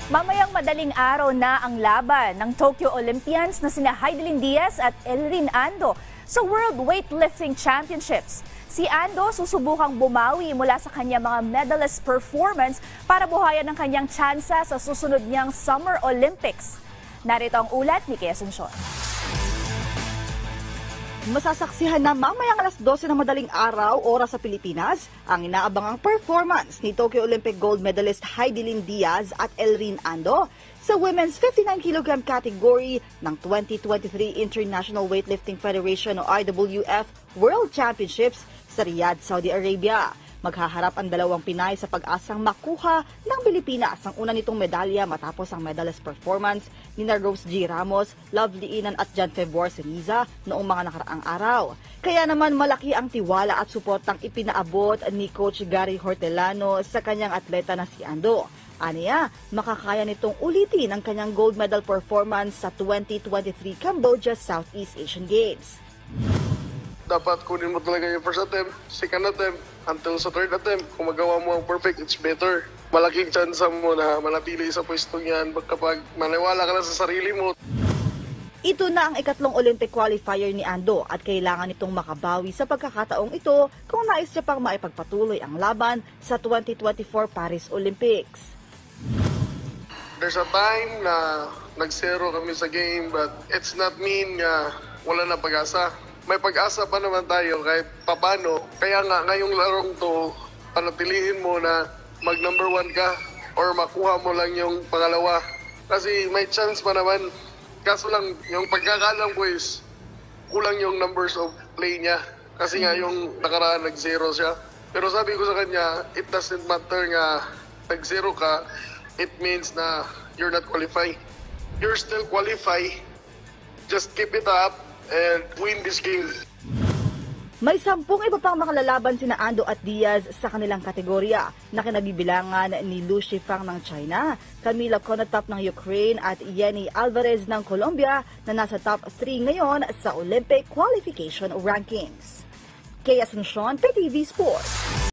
Mamayang madaling araw na ang laban ng Tokyo Olympians na sina Heidelin Diaz at Elrin Ando sa World Weightlifting Championships. Si Ando susubukang bumawi mula sa kanyang mga medalist performance para buhayan ang kanyang tsansa sa susunod niyang Summer Olympics. Narito ang ulat ni Kea Asuncion. Masasaksihan na mamayang alas 12 ng madaling araw, oras sa Pilipinas, ang inaabangang performance ni Tokyo Olympic gold medalist Heidelin Diaz at Elrin Ando sa Women's 59 kg category ng 2023 International Weightlifting Federation o IWF World Championships sa Riyadh, Saudi Arabia. Maghaharap ang dalawang Pinay sa pag-asang makuha ng Pilipinas ang una nitong medalya matapos ang medalist performance ni Rose G. Ramos, Lovely Inan at John Febor Siriza noong mga nakaraang araw. Kaya naman malaki ang tiwala at suportang ipinaabot ni Coach Gary Hortelano sa kanyang atleta na si Ando. Aniya, makakaya nitong ulitin ang kanyang gold medal performance sa 2023 Cambodia Southeast Asian Games. Dapat kunin mo talaga yung first attempt, second attempt, until sa third attempt. Kung magawa mo ang perfect, it's better. Malaking chance mo na manatili sa pwestong yan kapag maniwala ka na sa sarili mo. Ito na ang ikatlong Olympic qualifier ni Ando at kailangan nitong makabawi sa pagkakataong ito kung nais niya pang maipagpatuloy ang laban sa 2024 Paris Olympics. There's a time na nag-zero kami sa game, but it's not mean na wala na pag-asa. May pag-asa pa naman tayo kahit papano. Kaya nga ngayong larong to, panatilihin mo na mag number 1 ka or makuha mo lang yung pangalawa. Kasi may chance pa naman. Kaso lang, yung pagkakalam ko is kulang yung numbers of play niya. Kasi nga yung nakaraan nag-zero siya. Pero sabi ko sa kanya, it doesn't matter nga nag-zero ka. It means na you're not qualified. You're still qualified. Just keep it up and win this game. May 10 iba pang makalalaban sina Ando at Diaz sa kanilang kategorya na kinabibilangan ni Lu Shifang ng China, Camila Konatop ng Ukraine at Yenny Alvarez ng Colombia na nasa top 3 ngayon sa Olympic qualification rankings. Kea Asuncion, PTV Sports.